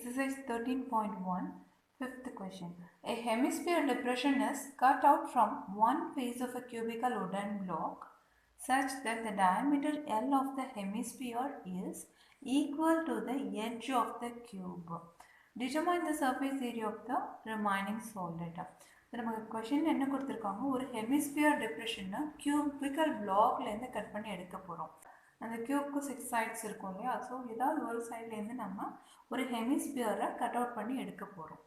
Exercise 13.1, fifth question. A hemisphere depression is cut out from one face of a cubical wooden block such that the diameter L of the hemisphere is equal to the edge of the cube. Determine the surface area of the remaining solid. நமக்கு question என்ன கொடுத்துருக்காங்க, ஒரு hemisphere டிப்ரெஷனை cubical பிளாக்லேருந்து cut பண்ணி எடுக்க போகிறோம். அந்த கியூப்க்கு 6 sides இருக்கும் இல்லையா, ஸோ ஏதாவது ஒரு சைட்லேருந்து நம்ம ஒரு ஹெமிஸ்பியரை கட் அவுட் பண்ணி எடுக்க போகிறோம்.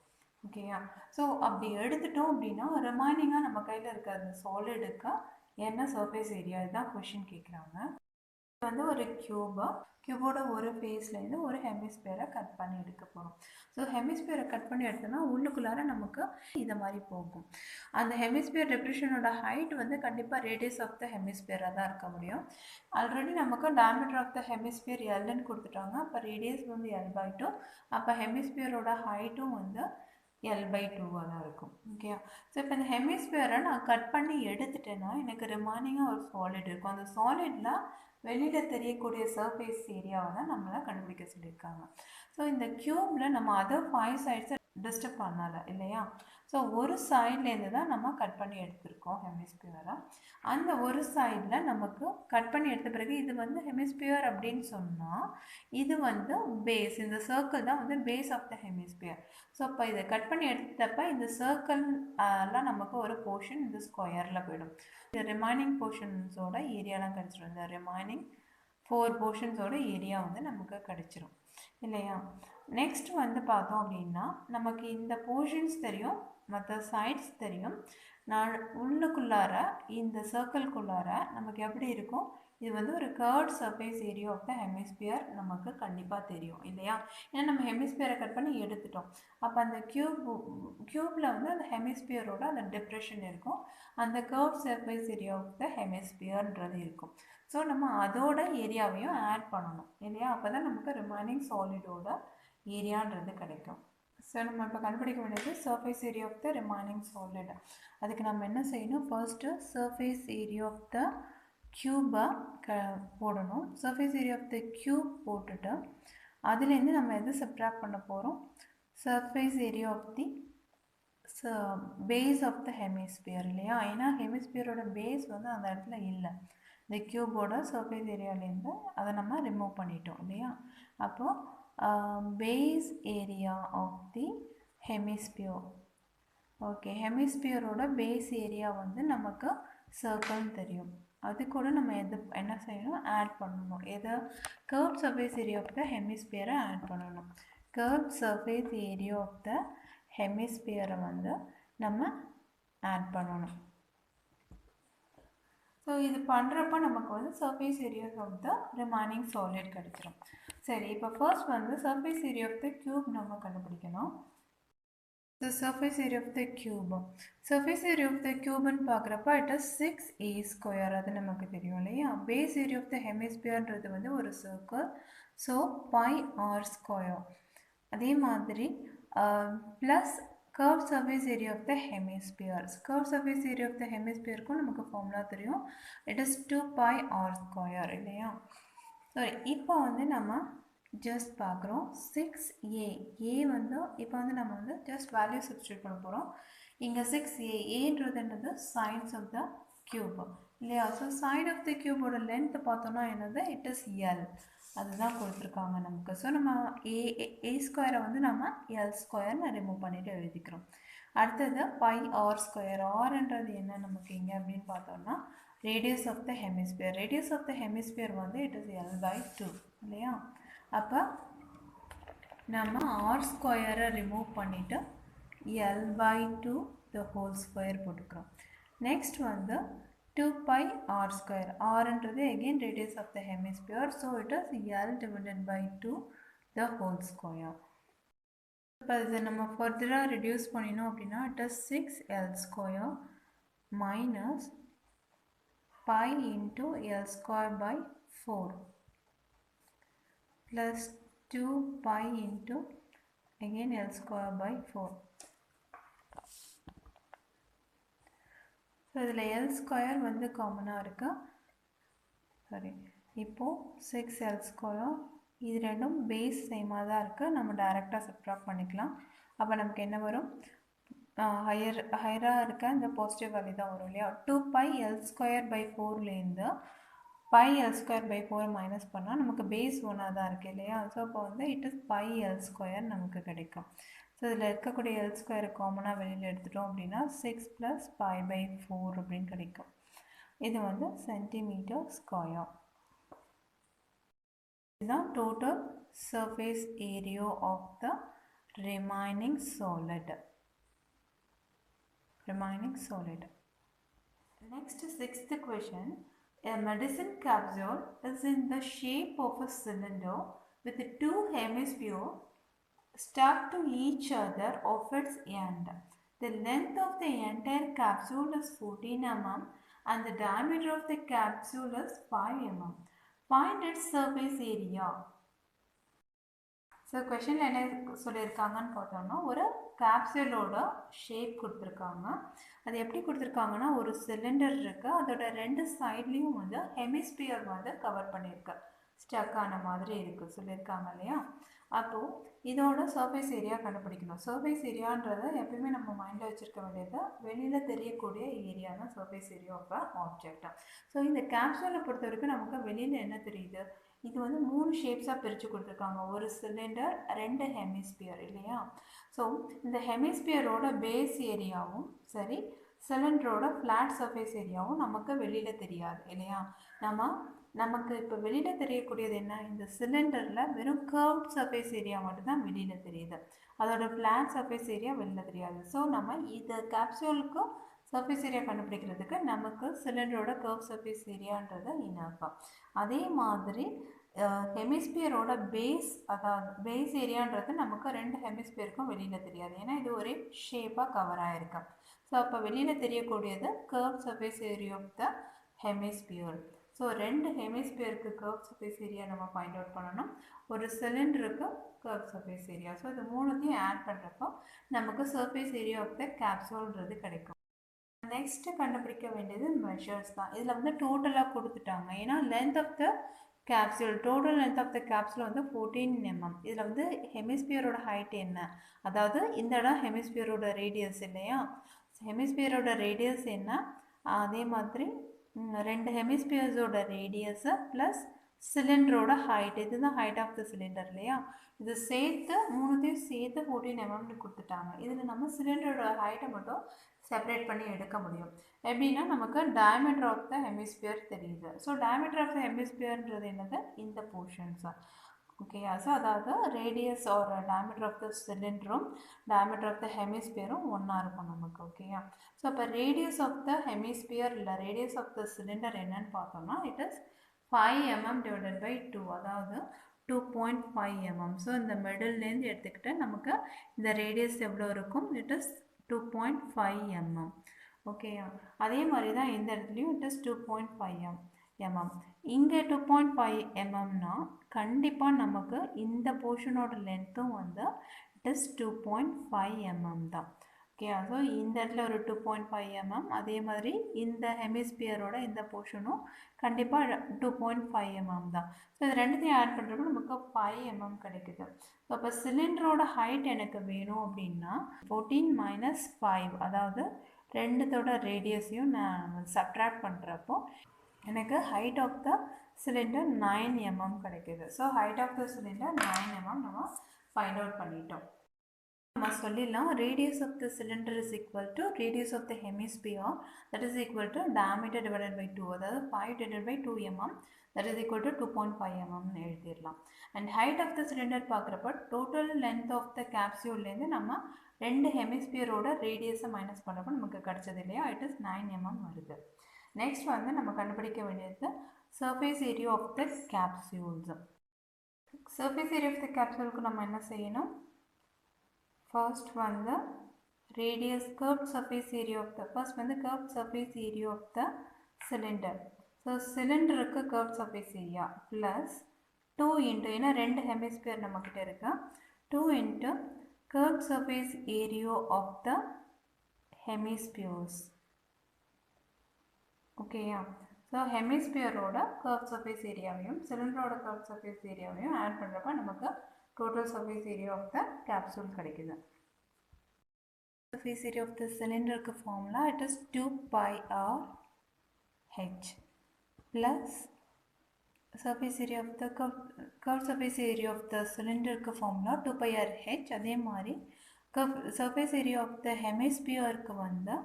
ஓகேயா, ஸோ அப்படி எடுத்துட்டோம் அப்படின்னா ரிமைனிங்காக நம்ம கையில் இருக்க அந்த சாலிடுக்கு என்ன சர்ஃபேஸ் ஏரியா, இதுதான் கொஷின் கேட்குறாங்க. இது வந்து ஒரு கியூபோட ஒரு ஃபேஸ்லேருந்து ஒரு ஹெமிஸ்பியரை கட் பண்ணி எடுக்க போகிறோம். ஸோ ஹெமிஸ்பியரை கட் பண்ணி எடுத்தோம்னா உள்ளுக்குள்ளார நமக்கு இதை மாதிரி போகும். அந்த ஹெமிஸ்பியர் டிப்ரெஷனோட ஹைட் வந்து கண்டிப்பாக ரேடியஸ் ஆஃப் த ஹெமிஸ்பியராக தான் இருக்க முடியும். ஆல்ரெடி நமக்கு டயமீட்டர் ஆஃப் த ஹெமிஸ்பியர் எல்னு கொடுத்துட்டாங்க. அப்போ ரேடியஸ் வந்து L/2, அப்போ ஹெமிஸ்பியரோட ஹைட்டும் வந்து L/2 தான் இருக்கும். ஓகே, ஸோ இப்போ இந்த ஹெமிஸ்பியரை நான் கட் பண்ணி எடுத்துட்டேன்னா எனக்கு ரிமைனிங்காக ஒரு சாலிட் இருக்கும். அந்த சாலிடில் வெளியில் தெரியக்கூடிய சர்ஃபேஸ் ஏரியாவை தான் நம்மளை கண்டுபிடிக்க சொல்லியிருக்காங்க. ஸோ இந்த க்யூப்பில் நம்ம அதர் 5 சைட்ஸை டிஸ்டர்ப் பண்ணலை இல்லையா, ஸோ ஒரு சைட்லேருந்து தான் நம்ம கட் பண்ணி எடுத்திருக்கோம் ஹெமிஸ்பியரை. அந்த ஒரு சைடில் நமக்கு கட் பண்ணி எடுத்த பிறகு இது வந்து ஹெமிஸ்பியர் அப்படின்னு சொன்னால் இது வந்து பேஸ், இந்த சர்க்கிள் தான் வந்து base of the hemisphere. So இப்போ இதை கட் பண்ணி எடுத்தப்ப இந்த சர்க்கிள்லாம் நமக்கு ஒரு போர்ஷன் இந்த ஸ்கொயரில் போயிடும். இந்த ரிமைனிங் போர்ஷன்ஸோட ஏரியாலாம் கிடச்சிடும். இந்த ரிமைனிங் 4 போர்ஷன்ஸோட ஏரியா வந்து நமக்கு கிடச்சிரும் இல்லையா. நெக்ஸ்ட் வந்து பார்த்தோம் அப்படின்னா நமக்கு இந்த போர்ஷன்ஸ் தெரியும், மற்ற சைட்ஸ் தெரியும். நான் உள்ளுக்குள்ளார இந்த சர்க்கிள்குள்ளார நமக்கு எப்படி இருக்கும், இது வந்து ஒரு curve surface area of the hemisphere நமக்கு கண்டிப்பாக தெரியும் இல்லையா. ஏன்னா நம்ம ஹெமிஸ்பியரை கட் பண்ணி எடுத்துட்டோம். அப்போ அந்த க்யூப்பில் வந்து அந்த ஹெமிஸ்பியரோட அந்த டிப்ரெஷன் இருக்கும், அந்த curve surface area of the ஹெமிஸ்பியர்ன்றது இருக்கும். ஸோ நம்ம அதோட ஏரியாவையும் ஆட் பண்ணணும் இல்லையா, அப்போ தான் நமக்கு ரிமைனிங் சாலிடோட ஏரியான்றது கிடைக்கும். ஸோ நம்ம இப்போ கண்டுபிடிக்க வேண்டியது surface area of the remaining solid. அதுக்கு நம்ம என்ன செய்யணும், first surface area of the க்யூபை போடணும். Surface area of the cube போட்டுட்டு அதுலேருந்து நம்ம எது சப்ட்ராக்ட் பண்ண போகிறோம், surface area of the base of the hemisphere இல்லையா. ஏன்னா ஹெமிஸ்பியரோட பேஸ் வந்து அந்த இடத்துல இல்லை, இந்த க்யூபோட சர்ஃபேஸ் ஏரியாலேருந்து அதை நம்ம ரிமூவ் பண்ணிட்டோம் இல்லையா. அப்போது base area of the hemisphere. Okay, ஹெமிஸ்பியரோட பேஸ் ஏரியா வந்து நமக்கு சர்க்கிள்னு தெரியும். அது கூட நம்ம என்ன செய்யணும், ஆட் பண்ணணும். எதை, curve surface area of the ஹெமிஸ்பியரை ஆட் பண்ணணும். Curve surface area of the ஹெமிஸ்பியரை வந்து நம்ம ஆட் பண்ணணும். ஸோ இது பண்ணுறப்ப நமக்கு வந்து surface area of the remaining solid கிடைச்சிடும். சரி, இப்போ ஃபர்ஸ்ட் வந்து surface area of the cube நம்ம கண்டுபிடிக்கணும். So surface area of the cube, surface area of the க்யூப்னு பார்க்குறப்ப இட் இஸ் 6a², அது நமக்கு தெரியும் இல்லையா. பேஸ் ஏரியா ஆஃப் த ஹெமிஸ்பியர்ன்றது வந்து ஒரு சர்க்கிள், ஸோ πr². அதே மாதிரி plus curved surface area of the hemisphere. Curved surface area of the hemisphere को நமக்கு formula தெரியும், it is 2πr² இல்லையா. சரி, இப்போ வந்து நம்ம just பார்க்குறோம் 6a. a வந்து இப்போ வந்து நம்ம வந்து just value substitute பண்ண போகிறோம். இங்கே 6a, aன்றது என்னது, sides of the cube இல்லையா. So side of the cubeோட length பார்த்தோன்னா என்னது, it is L, அதுதான் கொடுத்துருக்காங்க நமக்கு. ஸோ நம்ம a² வந்து நம்ம L² ரிமூவ் பண்ணிவிட்டு எழுதிக்கிறோம். அடுத்தது πr². ஆர்ன்றது என்ன நமக்கு இங்கே அப்படின்னு பார்த்தோம்னா radius of the hemisphere. Radius of the hemisphere வந்து இட் இஸ் L/2 இல்லையா. அப்போ நம்ம r² ரிமூவ் பண்ணிவிட்டு L/2 the whole square போட்டுக்கிறோம். நெக்ஸ்ட் வந்து 2πr². rன்றது again radius of the hemisphere, so it is L/2 the whole square. இப்போ இதை நம்ம ஃபர்தராக ரெடியூஸ் பண்ணினோம் அப்படின்னா it is 6L² minus pi into L²/4 plus 2pi into again L²/4. So இதில் L² வந்து காமனாக இருக்குது. சரி, இப்போது 6L² இது ரெண்டும் பேஸ் சேமாக தான் இருக்குது, நம்ம டைரெக்டாக சப்ட்ராக்ட் பண்ணிக்கலாம். அப்போ நமக்கு என்ன வரும், ஹையராக இருக்க இந்த பாசிட்டிவ் வேல்யூ தான் வரும் இல்லையா. 2πl²/4லேருந்து πl²/4 மைனஸ் பண்ணால் நமக்கு பேஸ் 1ஆக தான் இருக்குது இல்லையா. ஸோ அப்போ வந்து இட் இஸ் πl² நமக்கு கிடைக்கும். ஸோ இதில் இருக்கக்கூடிய l² காமனாக வெளியில் எடுத்துட்டோம் அப்படின்னா 6 + π/4 அப்படின்னு கிடைக்கும். இது வந்து சென்டிமீட்டர் ஸ்கொயர். இதுதான் total surface area of the remaining solid. Next, sixth question. A medicine capsule is in the shape of a cylinder with two hemispheres stuck to each other of its end. The length of the entire capsule is 14 mm and the diameter of the capsule is 5 mm. Find its surface area. So கொஷனில் என்ன சொல்லியிருக்காங்கன்னு பார்த்தோம்னா, ஒரு கேப்சூலோட shape கொடுத்துருக்காங்க. அது எப்படி கொடுத்துருக்காங்கன்னா, ஒரு சிலிண்டர் இருக்குது, அதோட 2 சைட்லேயும் வந்து ஹெமிஸ்பியர் வந்து கவர் பண்ணியிருக்கு, ஸ்டக் ஆன மாதிரி இருக்குது சொல்லியிருக்காங்க இல்லையா. அப்போது இதோட சர்ஃபேஸ் ஏரியா கண்டுபிடிக்கணும். சர்ஃபேஸ் ஏரியான்றது எப்பயுமே நம்ம மைண்டில் வச்சுருக்க வேண்டியது, வெளியில் தெரியக்கூடிய ஏரியா தான் surface area of a object. So இந்த கேப்சூலை பொறுத்த வரைக்கும் நமக்கு வெளியில் என்ன தெரியுது, இது வந்து 3 ஷேப்ஸாக பிரித்து கொடுத்துருக்காங்க. ஒரு சிலிண்டர், 2 ஹெமிஸ்பியர் இல்லையா. ஸோ இந்த ஹெமிஸ்பியரோட பேஸ் ஏரியாவும் சரி, சிலிண்டரோட ஃப்ளாட் சர்ஃபேஸ் ஏரியாவும் நமக்கு வெளியில் தெரியாது இல்லையா. நமக்கு இப்போ வெளியில் தெரியக்கூடியது என்ன, இந்த சிலிண்டரில் வெறும் கர்வ்ட் சர்ஃபேஸ் ஏரியா மட்டும்தான் வெளியில் தெரியுது, அதோட ஃப்ளாட் சர்ஃபேஸ் ஏரியா வெளியில் தெரியாது. ஸோ நம்ம இந்த கேப்சூலுக்கு சர்ஃபேஸ் ஏரியா கண்டுபிடிக்கிறதுக்கு நமக்கு சிலிண்டரோட கர்வ் சர்ஃபேஸ் ஏரியான்றது இனஃப். அதே மாதிரி ஹெமிஸ்பியரோட பேஸ், அதாவது பேஸ் ஏரியான்றது நமக்கு 2 ஹெமிஸ்பியருக்கும் வெளியில் தெரியாது, ஏன்னா இது ஒரே ஷேப்பாக கவர் ஆகிருக்கு. ஸோ அப்போ வெளியில் தெரியக்கூடியது curve surface area of the hemisphere. So 2 ஹெமிஸ்பியருக்கு கர்வ் சர்ஃபேஸ் ஏரியா நம்ம ஃபைண்ட் அவுட் பண்ணணும், ஒரு சிலிண்டருக்கு கர்வ் சர்ஃபேஸ் ஏரியா. ஸோ இது மூணுத்தையும் ஆட் பண்ணுறப்போ நமக்கு சர்ஃபேஸ் ஏரியா ஆஃப் த கேப்சூல்ன்றது கிடைக்கும். நெக்ஸ்ட்டு கண்டுபிடிக்க வேண்டியது மெஷர்ஸ் தான். இதில் வந்து டோட்டலாக கொடுத்துட்டாங்க, ஏன்னா length of the capsule, total length of the capsule வந்து 14 mm. இதில் வந்து ஹெமிஸ்பியரோட ஹைட் என்ன, அதாவது இந்த இடம் ஹெமிஸ்பியரோட ரேடியஸ் இல்லையா, ஹெமிஸ்பியரோட ரேடியஸ் என்ன, அதே மாதிரி 2 ஹெமிஸ்பியர்ஸோட ரேடியஸு ப்ளஸ் சிலிண்டரோட ஹைட், இதுதான் ஹைட் ஆஃப் த சிலிண்டர் இல்லையா. இது சேர்த்து மூணுத்தையும் சேர்த்து 14 mm கொடுத்துட்டாங்க. இதில் நம்ம சிலிண்டரோட ஹைட்டை மட்டும் செப்பரேட் பண்ணி எடுக்க முடியும். எப்படின்னா நமக்கு டயமீட்டர் ஆஃப் த ஹெமிஸ்பியர் தெரியுது. ஸோ டயமீட்டர் ஆஃப் த ஹெமிஸ்பியர்ன்றது என்னது, இந்த போர்ஷன்ஸ் ஓகேயா. ஸோ அதாவது ரேடியஸ் ஒரு டயமீட்டர் ஆஃப் த சிலிண்டரும் டயமீட்டர் ஆஃப் த ஹெமிஸ்பியரும் ஒன்றா இருக்கும் நமக்கு ஓகேயா. ஸோ இப்போ ரேடியஸ் ஆஃப் த ஹெமிஸ்பியர் இல்லை ரேடியஸ் ஆஃப் த சிலிண்டர் என்னன்னு பார்த்தோம்னா, it is 5 mm divided by 2, அதாவது 2.5 mm. ஸோ இந்த மிடில்லேருந்து எடுத்துக்கிட்டு நமக்கு இந்த ரேடியஸ் எவ்வளோ இருக்கும், இட் இஸ் 2.5 mm ஓகேயா. அதே மாதிரி தான் இந்த இடத்துலையும் இட் இஸ் 2.5 mm. இங்கே 2.5 mmனா கண்டிப்பாக நமக்கு இந்த போர்ஷனோட லென்த்தும் வந்து இட் இஸ் 2.5 mm தான் ஓகேயா. ஸோ இந்த இடத்துல ஒரு 2.5 mm, அதே மாதிரி இந்த ஹெமிஸ்பியரோட இந்த போர்ஷனும் கண்டிப்பாக 2.5 mm தான். ஸோ இது ரெண்டுத்தையும் ஆட் பண்ணுறப்போ நமக்கு 5 mm கிடைக்குது. ஸோ அப்போ சிலிண்டரோட ஹைட் எனக்கு வேணும் அப்படின்னா 14 - 5, அதாவது ரெண்டுத்தோட ரேடியஸையும் நான் சப்ட்ராக்ட் பண்ணுறப்போ எனக்கு height of the cylinder 9 mm கிடைக்குது. So height of the cylinder 9 mm நம்ம ஃபைண்ட் அவுட் பண்ணிட்டோம். நம்ம சொல்லிடலாம், radius of the cylinder is equal to radius of the hemisphere, that is equal to diameter divided by 2, அதாவது 5 divided by 2 mm, that is equal to 2.5 mm எழுதிடலாம். And height of the cylinder பார்க்குறப்ப total length of the கேப்சியூல்லேருந்து நம்ம 2 ஹெமிஸ்பியரோட ரேடியஸை minus பண்ணுறப்போ நமக்கு கிடச்சது இல்லையா, இட் இஸ் 9 mm வருது. நெக்ஸ்ட் வந்து நம்ம கண்டுபிடிக்க வேண்டியது surface area of the capsules. Surface area of the கேப்சியூலுக்கு நம்ம என்ன செய்யணும், ஃபர்ஸ்ட் வந்து radius curved surface area of the, first வந்து curved surface area of the cylinder. So சிலிண்டருக்கு curved surface area plus 2 into, ஏன்னா 2 ஹெமிஸ்பியர் நம்மக்கிட்ட இருக்கு, 2 into curved surface area of the hemispheres ஓகேயா. ஸோ ஸோ ஹெமிஸ்பியரோட கர்வ் சர்ஃபேஸ் ஏரியாவையும் சிலிண்டரோட கர்வ் சர்ஃபேஸ் ஏரியாவையும் ஆட் பண்ணுறப்ப நமக்கு total surface area of the capsule கிடைக்குது. Surface area of the cylinder formula, it is 2 pi r h plus surface area of the curved surface area of the cylinder formula 2 pi r h. அதே மாதிரி surface area of the hemisphere வந்து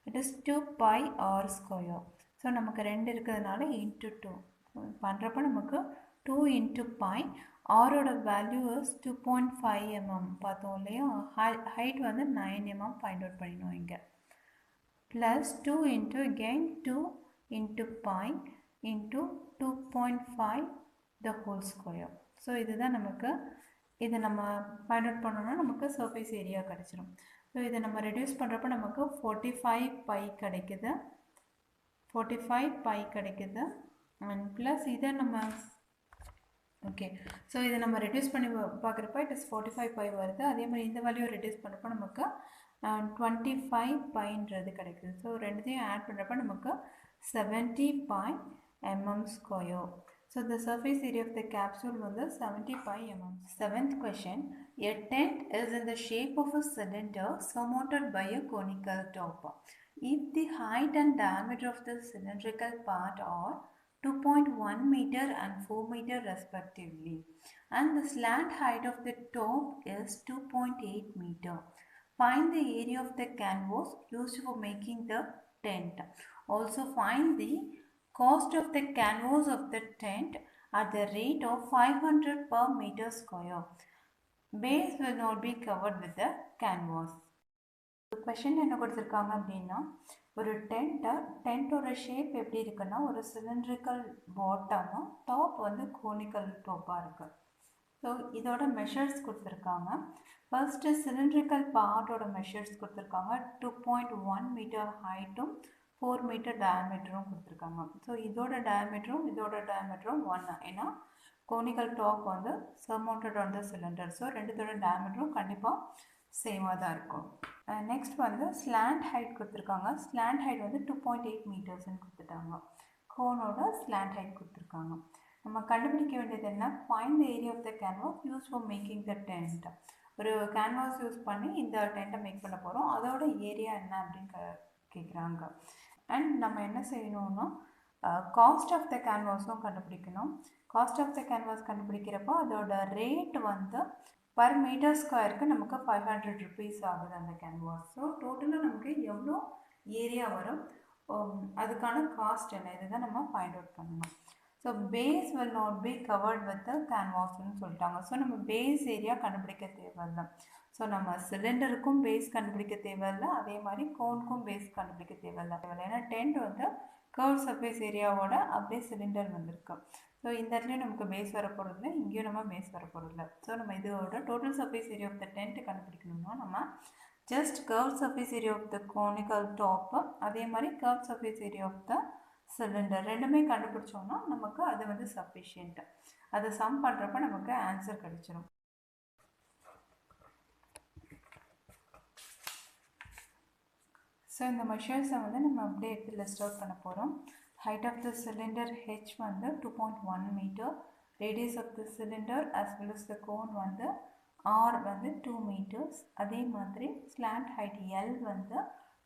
it is 2 pi r square. So நமக்கு ரெண்டு இருக்கிறதுனால into 2 பண்ணுறப்ப நமக்கு 2 into pi. ஆரோட value is 2.5 mm பார்த்தோம் இல்லையா. ஹைட் வந்து 9 mm ஃபைண்ட் அவுட் பண்ணிடணும் இங்கே. Plus 2 into again 2 into pi into 2.5 the whole square. So இதுதான் நமக்கு இதை நம்ம ஃபைண்ட் அவுட் பண்ணோம்னா நமக்கு சர்ஃபேஸ் ஏரியா கிடச்சிரும். ஸோ இதை நம்ம ரெடியூஸ் பண்ணுறப்ப நமக்கு 45 pi கிடைக்குது. 45 pi கிடைக்குது. அண்ட் ப்ளஸ் இதை நம்ம ஓகே ஸோ இதை நம்ம ரெடியூஸ் பண்ணி பார்க்குறப்ப இட் இஸ் 45 pi வருது. அதே மாதிரி இந்த வேல்யூ ரெடியூஸ் பண்ணுறப்ப நமக்கு 25 piன்றது கிடைக்குது. ஸோ ரெண்டுத்தையும் ஆட் பண்ணுறப்ப நமக்கு 70 pi mm square. So the surface area of the capsule வந்து 70 pi mm. Seventh question, a tent is in the shape of a cylinder surmounted by a conical top. If the height and diameter of the cylindrical part are 2.1 meter and 4 meter respectively, and the slant height of the top is 2.8 meter. Find the area of the canvas used for making the tent. Also find the cost of the canvas of the tent at the rate of 500 per meter square. Base will not be covered with the canvas. Question என்ன கொடுத்துருக்காங்க அப்படின்னா, ஒரு டென்ட்டோட shape எப்படி இருக்குன்னா ஒரு cylindrical பாட்டமும் top வந்து conical டாப்பாக இருக்குது. So இதோட மெஷர்ஸ் கொடுத்துருக்காங்க. ஃபர்ஸ்ட்டு சிலிண்ட்ரிக்கல் பார்ட்டோட மெஷர்ஸ் கொடுத்துருக்காங்க. 2.1 மீட்டர் ஹைட்டும் 4 மீட்டர் டயமீட்டரும் கொடுத்துருக்காங்க. ஸோ இதோட டயமீட்டரும் 1, ஏன்னா கோனிக்கல் டாப் வந்து சர்மவுண்டட் ஆன் த சிலிண்டர். ஸோ ரெண்டுத்தோட டயமீட்டரும் கண்டிப்பாக சேமாக தான் இருக்கும். நெக்ஸ்ட் வந்து ஸ்லாண்ட் ஹைட் கொடுத்துருக்காங்க. ஸ்லாண்ட் ஹைட் வந்து 2.8 மீட்டர்ஸ்ன்னு கொடுத்துட்டாங்க. கோனோட ஸ்லாண்ட் ஹைட் கொடுத்துருக்காங்க. நம்ம கண்டுபிடிக்க வேண்டியது என்ன, find the area of the canvas use for making the tent. ஒரு கேன்வாஸ் யூஸ் பண்ணி இந்த டென்ட்டை மேக் பண்ண போகிறோம், அதோட ஏரியா என்ன அப்படின்னு கேட்குறாங்க. அண்ட் நம்ம என்ன செய்யணும்னா காஸ்ட் ஆஃப் த கேன்வாஸும் கண்டுபிடிக்கணும். காஸ்ட் ஆஃப் த கேன்வாஸ் கண்டுபிடிக்கிறப்போ அதோட ரேட் வந்து பர் மீட்டர் ஸ்கொயருக்கு நமக்கு 500 rupees ஆகுது அந்த கேன்வாஸ். ஸோ டோட்டலாக நமக்கு எவ்வளோ ஏரியா வரும், அதுக்கான காஸ்ட் என்ன, இதுதான் நம்ம ஃபைண்ட் அவுட் பண்ணணும். So base will not be covered with the கேன்வாஸ்ன்னு சொல்லிட்டாங்க. ஸோ நம்ம பேஸ் ஏரியா கண்டுபிடிக்க தேவையில்லை. ஸோ நம்ம சிலிண்டருக்கும் பேஸ் கண்டுபிடிக்க தேவையில்லை, அதே மாதிரி கோனுக்கும் பேஸ் கண்டுபிடிக்க தேவையில்லை. ஏன்னா டென்ட் வந்து கர்வ் சர்ஃபேஸ் ஏரியாவோட அப்படியே சிலிண்டர் வந்திருக்கு. ஸோ இந்த இடத்துலையும் நமக்கு பேஸ் வரப்போகிறதில்ல, இங்கேயும் நம்ம பேஸ் வரப்போகிறதில்ல. ஸோ நம்ம இதோட total surface area of the tent கண்டுபிடிக்கணும்னா நம்ம just curve surface area of the conical top, அதே மாதிரி curve surface area of the cylinder ரெண்டுமே கண்டுபிடிச்சோம்னா நமக்கு அது வந்து சஃபிஷியன்ட். அதை சம் பண்ணுறப்ப நமக்கு ஆன்சர் கிடைச்சிடும். ஸோ இந்த மெஷர்ஸை வந்து நம்ம அப்படியே எடுத்து லிஸ்ட் அவுட் பண்ண போகிறோம். height of the cylinder h வந்து 2.1 meter, radius of the cylinder as well as the cone வந்து r வந்து 2 meters, அதே மாதிரி slant height l வந்து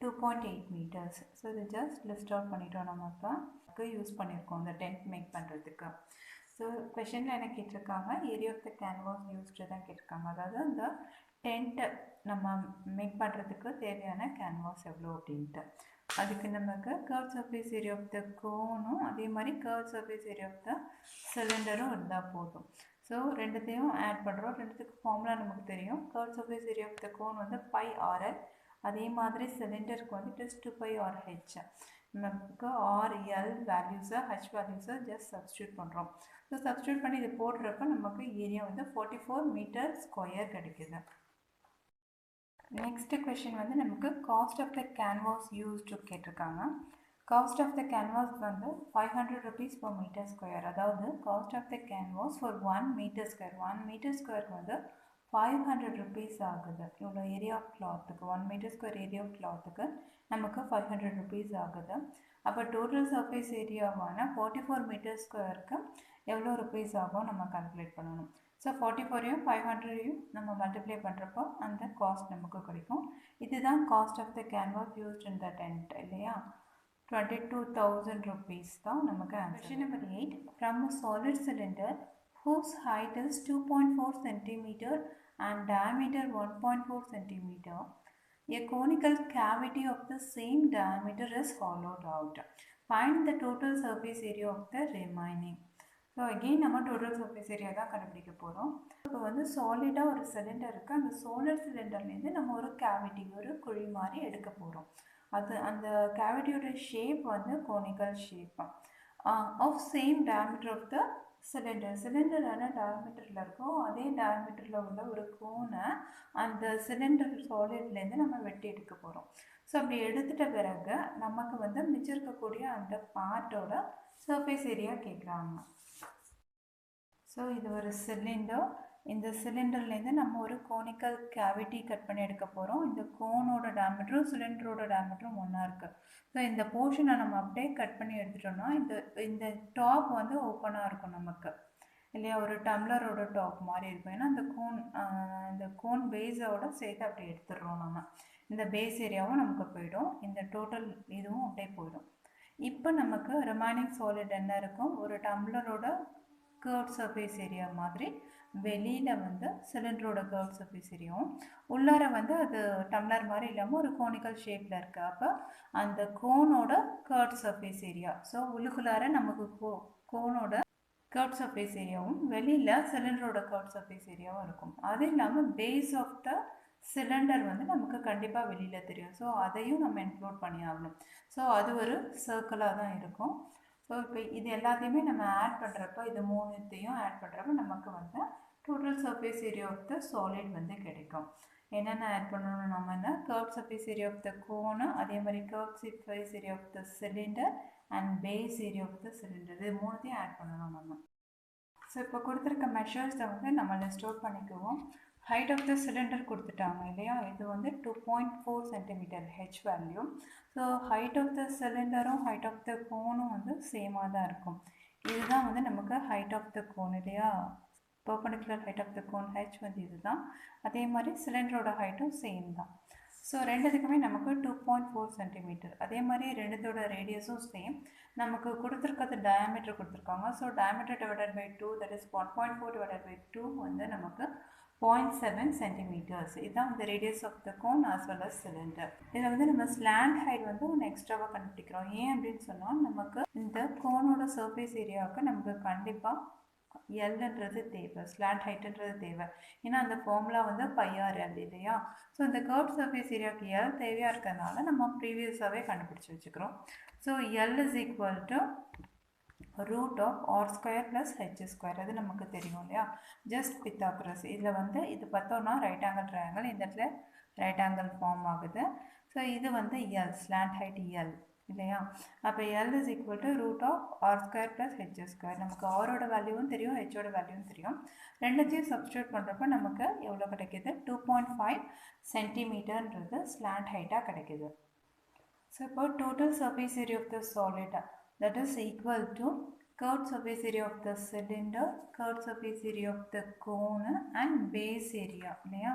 2.8 meters. ஸோ இது ஜஸ்ட் லிஸ்ட் அவுட் பண்ணிட்டோம். நம்ம இப்போ யூஸ் பண்ணியிருக்கோம் இந்த டென்ட் மேக் பண்ணுறதுக்கு. ஸோ கொஷனில் என்ன கேட்டிருக்காங்க, area of the canvas used தான் கேட்டிருக்காங்க. அதாவது அந்த டென்ட்டை நம்ம மேக் பண்ணுறதுக்கு தேவையான கேன்வாஸ் எவ்வளோ அப்படின்ட்டு. அதுக்கு நமக்கு curve surface area of the கோனும் அதே மாதிரி curve surface area of the சிலிண்டரும் இருந்தால் போதும். ஸோ ரெண்டுத்தையும் ஆட் பண்ணுறோம். ரெண்டுத்துக்கு ஃபார்முலா நமக்கு தெரியும். Curve surface area of the cone வந்து பை ஆர்எல், அதே மாதிரி சிலிண்டருக்கு வந்து இட் இஸ் 2 pi r/h. நமக்கு RL வேல்யூஸை ஹச் வேல்யூஸை ஜஸ்ட் சப்ஸ்டியூட் பண்ணுறோம். ஸோ சப்ஸ்டியூட் பண்ணி இது போடுறப்ப நமக்கு ஏரியா வந்து 44 மீட்டர் ஸ்கொயர் கிடைக்குது. நெக்ஸ்ட் கொஷின் வந்து நமக்கு cost of the canvas used கேட்டிருக்காங்க. காஸ்ட் ஆஃப் த கேன்வாஸ் வந்து 500 rupees per meter square. அதாவது cost of the canvas for 1 meter square, 1 meter squareக்கு வந்து 500 rupees ஆகுது. இவ்வளோ ஏரியா ஆஃப் கிளாத்துக்கு 1 meter square ஏரியா ஆஃப் கிளாத்துக்கு நமக்கு 500 rupees ஆகுது. அப்போ டோட்டல் சர்ஃபேஸ் ஏரியாவான 44 மீட்டர் ஸ்கொயருக்கு எவ்வளோ ருபீஸ் ஆகும் நம்ம கால்குலேட் பண்ணணும். ஸோ 44ஐயும் 500ஐயும் நம்ம மல்டிப்ளை பண்ணுறப்போ அந்த காஸ்ட் நமக்கு கிடைக்கும். இதுதான் cost of the canvas used in the tent இல்லையா. 22,000 rupees தான் நமக்கு answer. Question number 8. From a solid cylinder whose height is 2.4 centimeter and diameter 1.4 centimeter, a conical cavity of the same diameter is hollowed out. Find the total surface area of the remaining. So again நம்ம total surface area தான் கண்டுபிடிக்க போகிறோம். இப்போ வந்து சாலிடாக ஒரு cylinder இருக்குது. அந்த சாலிட் சிலிண்டர்லேருந்து நம்ம ஒரு கேவிட்டி, ஒரு குழி மாதிரி எடுக்க போகிறோம். அது அந்த கேவிட்டியோட ஷேப் வந்து conical shape of same diameter of the cylinder. சிலிண்டரான டயாமீட்டரில் இருக்கும் அதே டயாமீட்டரில் உள்ள ஒரு கோனை அந்த சிலிண்டர் சாலிட்லேருந்து நம்ம வெட்டி எடுக்க போகிறோம். ஸோ அப்படி எடுத்துட்ட பிறகு நமக்கு வந்து மிச்சம் இருக்கக்கூடிய அந்த பார்ட்டோட சர்ஃபேஸ் ஏரியா கேட்குறாங்க. ஸோ இது ஒரு சிலிண்டர். இந்த சிலிண்டர்லேருந்து நம்ம ஒரு கோனிக்கல் கேவிட்டி கட் பண்ணி எடுக்க போகிறோம். இந்த கோனோட டயாமீட்டரும் சிலிண்டரோட டயாமீட்டரும் ஒன்றா இருக்குது. ஸோ இந்த போர்ஷனை நம்ம அப்படியே கட் பண்ணி எடுத்துட்டோம்னா இந்த டாப் வந்து ஓப்பனாக இருக்கும் நமக்கு இல்லையா. ஒரு டம்ளரோட டாப் மாதிரி இருக்கும். ஏன்னா இந்த கோன் பேஸோட சேர்த்து அப்படியே எடுத்துடுறோம் நம்ம. இந்த பேஸ் ஏரியாவும் நமக்கு போயிடும். இந்த டோட்டல் இதுவும் அப்படியே போயிடும். இப்போ நமக்கு ரிமைனிங் சாலிட் என்ன இருக்கும், ஒரு டம்ளரோட கர்வ் சர்ஃபேஸ் ஏரியா மாதிரி வெளியில் வந்து சிலிண்டரோட கர்வ் சர்ஃபேஸ் ஏரியாவும், உள்ளார வந்து அது டம்ளர் மாதிரி இல்லாமல் ஒரு கோனிக்கல் ஷேப்பில் இருக்குது. அப்போ அந்த கோனோட கர்வ் சர்ஃபேஸ் ஏரியா, ஸோ உள்ளுக்குள்ளார நமக்கு கோனோட கர்வ் சர்ஃபேஸ் ஏரியாவும் வெளியில் சிலிண்டரோட கர்வ் சர்ஃபேஸ் ஏரியாவும் இருக்கும். அது இல்லாமல் பேஸ் ஆஃப் த சிலிண்டர் வந்து நமக்கு கண்டிப்பாக வெளியில் தெரியும். ஸோ அதையும் நம்ம இன்க்ளூட் பண்ணி ஆகணும். ஸோ அது ஒரு சர்க்கிளாக தான் இருக்கும். ஸோ இப்போ இது எல்லாத்தையுமே நம்ம ஆட் பண்ணுறப்போ, இது மூணுத்தையும் ஆட் பண்ணுறப்போ நமக்கு வந்து total surface area of the solid வந்து கிடைக்கும். என்னென்ன ஆட் பண்ணணும் நம்ம, curve surface area of the cone, அதே மாதிரி curve surface area of the cylinder and base area of the cylinder, இது மூணுத்தையும் ஆட் பண்ணணும் நம்ம. ஸோ இப்போ கொடுத்துருக்க மெஷர்ஸை வந்து நம்ம லிஸ்ட் அவுட் பண்ணிக்குவோம். ஹைட் ஆஃப் த சிலிண்டர் கொடுத்துட்டாங்க இல்லையா. இது வந்து 2.4 centimetre H value. So height of the சிலிண்டரும் ஹைட் ஆஃப் த கோனும் வந்து சேமாக தான் இருக்கும். இதுதான் வந்து நமக்கு ஹைட் ஆஃப் த கோன் இல்லையா. Perpendicular height of the cone H வந்து இதுதான். அதே மாதிரி சிலிண்டரோட ஹைட்டும் சேம் தான். ஸோ ரெண்டுத்துக்குமே நமக்கு 2.4 சென்டிமீட்டர். அதே மாதிரி ரெண்டுத்தோட ரேடியஸும் சேம். நமக்கு கொடுத்துருக்கிறது டயாமீட்டர் கொடுத்துருக்காங்க. So diameter divided by 2, that is 1.4 divided by 2 வந்து நமக்கு 0.7 centimeters. இதுதான் இந்த radius of the cone as well as cylinder. இதில் வந்து நம்ம ஸ்லாண்ட் ஹைட் வந்து ஒன்று எக்ஸ்ட்ராவாக கண்டுபிடிக்கிறோம். ஏன் அப்படின்னு சொன்னால், நமக்கு இந்த கோனோட சர்ஃபேஸ் ஏரியாவுக்கு நமக்கு கண்டிப்பாக எல்ன்றது தேவை, ஸ்லாண்ட் ஹைட்டுன்றது தேவை. ஏன்னா அந்த ஃபார்முலா வந்து πr/l இல்லையா. ஸோ இந்த கர்வ் சர்ஃபேஸ் ஏரியாவுக்கு எல் தேவையாக இருக்கிறதுனால நம்ம ப்ரீவியஸாகவே கண்டுபிடிச்சி வச்சுக்கிறோம். So l is equal to root of r square plus h square. அது நமக்கு தெரியும் இல்லையா, ஜஸ்ட் பித்தாகரஸ். இதில் வந்து இது பார்த்தோன்னா ரைட் ஆங்கிள் ட்ரையாங்கிள், இந்த இடத்துல ரைட் ஆங்கிள் ஃபார்ம் ஆகுது. ஸோ இது வந்து எல், ஸ்லாண்ட் ஹைட் எல் இல்லையா. அப்போ l is equal to root of r square plus h square. நமக்கு ஆரோட வேல்யூவும் தெரியும், ஹெச்சோட வேல்யூவும் தெரியும். ரெண்டுத்தையும் சப்ஸ்டியூட் பண்ணுறப்ப நமக்கு எவ்வளோ கிடைக்கிது, 2.5 சென்டிமீட்டர்ன்றது ஸ்லாண்ட் ஹைட்டாக கிடைக்கிது. ஸோ இப்போ total surface area of the solid, that is equal to curved surface area of the cylinder, curved surface area of the cone and base area இல்லையா,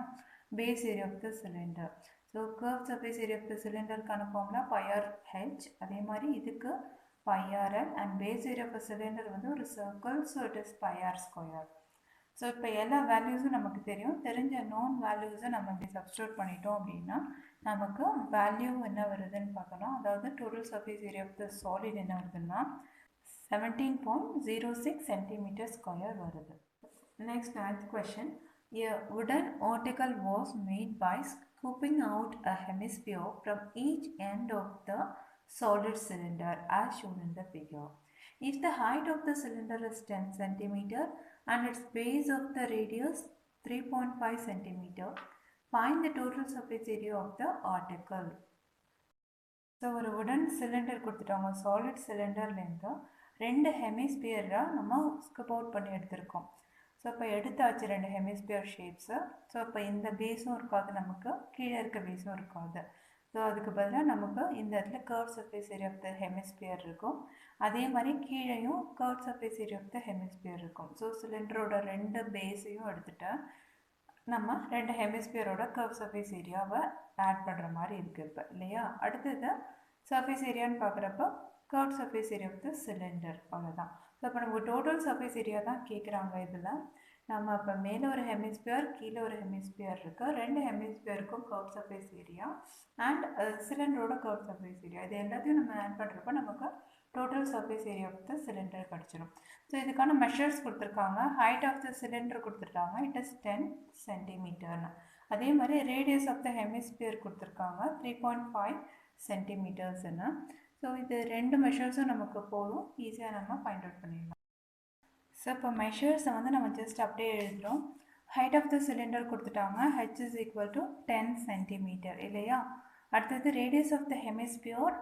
base area of the cylinder. So curved surface area of the cylinder கான formula πr/h, அதே மாதிரி இதுக்கு πr/l, and base area of the cylinder வந்து ஒரு circle, so it is πr square. So இப்போ எல்லா வேல்யூஸும் நமக்கு தெரியும். தெரிஞ்ச நோன் வேல்யூஸை நம்ம இப்படி சப்ஸ்டியூட் பண்ணிட்டோம் அப்படின்னா நமக்கு வேல்யூ என்ன வருதுன்னு பார்க்கலாம். அதாவது total surface area of the solid என்ன வருதுன்னா 17.06 சென்டிமீட்டர் ஸ்கொயர் வருது. Next 9th question. A wooden article was made by scooping out a hemisphere from each end of the solid cylinder as shown in the figure. If the height of the cylinder is 10 centimeter and its base of the radius 3.5 centimeter, find the total surface area of the article. So ஒரு உடன் cylinder கொடுத்துட்டாங்க. Solid சிலிண்டர்லேருந்து 2 ஹெமிஸ்பியராக நம்ம scoop out பண்ணி எடுத்திருக்கோம். So இப்போ எடுத்தாச்சு 2 hemisphere shapes. So இப்போ இந்த பேஸும் இருக்காது, நமக்கு கீழே இருக்க பேஸும் இருக்காது. ஸோ அதுக்கு பதிலாக நமக்கு இந்த இடத்துல curve surface area of the hemisphere இருக்கும். அதே மாதிரி கீழேயும் curve surface area of the hemisphere இருக்கும். ஸோ சிலிண்டரோட 2 பேஸையும் எடுத்துகிட்டு நம்ம 2 ஹெமிஸ்பியரோட கர்வ் சர்ஃபேஸ் ஏரியாவை ஆட் பண்ணுற மாதிரி இருக்குது இப்போ இல்லையா. அடுத்தது சர்ஃபேஸ் ஏரியான்னு பார்க்குறப்ப curve surface area of the cylinder, அவ்வளோதான். ஸோ இப்போ நமக்கு டோட்டல் சர்ஃபேஸ் ஏரியா தான் கேட்குறாங்க. இதில் நம்ம இப்போ மேலே ஒரு ஹெமிஸ்பியர் கீழே ஒரு ஹெமிஸ்பியர் இருக்குது. 2 ஹெமிஸ்பியருக்கும் கர்வ் சர்ஃபேஸ் ஏரியா அண்ட் சிலிண்டரோட கர்வ் சர்ஃபேஸ் ஏரியா, இது எல்லாத்தையும் நம்ம ஆட் பண்ணுறப்ப நமக்கு total surface area of the cylinder கிடச்சிடும். ஸோ இதுக்கான மெஷர்ஸ் கொடுத்துருக்காங்க. ஹைட் ஆஃப் த சிலிண்டர் கொடுத்துருக்காங்க, இட் இஸ் 10 சென்டிமீட்டர்னு. அதே மாதிரி ரேடியஸ் ஆஃப் த ஹெமிஸ்பியர் கொடுத்துருக்காங்க 3.5 சென்டிமீட்டர்ஸ்ன்னு. ஸோ இது 2 மெஷர்ஸும் நமக்கு போதும், ஈஸியாக நம்ம ஃபைண்ட் அவுட் பண்ணிடலாம். ஸோ இப்போ மெஷர்ஸை வந்து நம்ம ஜஸ்ட் அப்படியே எழுதுகிறோம். ஹைட் ஆஃப் த சிலிண்டர் கொடுத்துட்டாங்க, h is equal to 10 centimetre இல்லையா. அடுத்தது ரேடியஸ் ஆஃப் த ஹெமிஸ்பியர்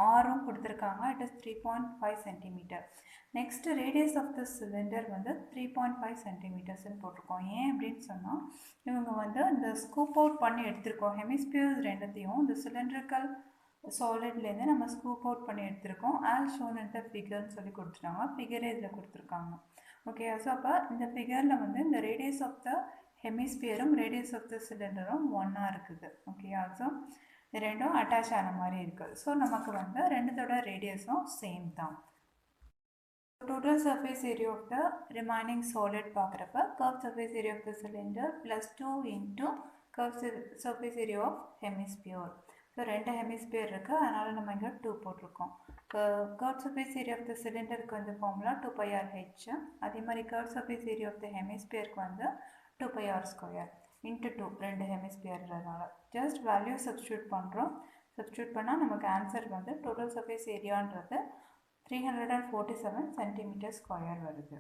ஆரும் கொடுத்துருக்காங்க, it is 3.5 centimetre. Next radius of the cylinder வந்து 3.5 சென்டிமீட்டர்ஸ்ன்னு போட்டிருக்கோம். ஏன் அப்படின்னு சொன்னால் இவங்க வந்து இந்த ஸ்கூப் அவுட் பண்ணி எடுத்திருக்கோம். ஹெமிஸ்பியர்ஸ் ரெண்டுத்தையும் இந்த சிலிண்ட்ரிக்கல் சாலிட்லேருந்து நம்ம ஸ்கூப் அவுட் பண்ணி எடுத்திருக்கோம். ஆஸ் ஷோன் இன் த ஃபிகர்னு சொல்லி கொடுத்துட்டாங்க, ஃபிகரே இதில் கொடுத்துருக்காங்க. ஓகே, ஸோ அப்போ இந்த ஃபிகரில் வந்து இந்த ரேடியஸ் ஆஃப் த ஹெமிஸ்பியரும் ரேடியஸ் ஆஃப் த சிலிண்டரும் ஒன்றா இருக்குது. ஓகேயா, ஸோ ரெண்டும் அட்டாச் ஆன மாதிரி இருக்குது. ஸோ நமக்கு வந்து ரெண்டுத்தோட ரேடியஸும் சேம் தான். Total surface area of the remaining solid பார்க்குறப்ப curved surface area of the cylinder plus 2 into curved surface area of hemisphere. So 2 hemisphere இருக்குது, அதனால் நம்ம இங்கே 2 போட்டிருக்கோம். curved surface area of the cylinderக்கு வந்து ஃபார்முலா 2πrh. அதே மாதிரி curved surface area of the hemisphereக்கு வந்து 2πr² into 2, 2 ஹெமிஸ்பியர்னால ஜஸ்ட் வேல்யூ சப்ஸ்டியூட் பண்ணுறோம். சப்ஸ்டியூட் பண்ணால் நமக்கு ஆன்சர் வந்து டோட்டல் சர்ஃபேஸ் ஏரியான்றது 347 சென்டிமீட்டர் ஸ்கொயர் வருது.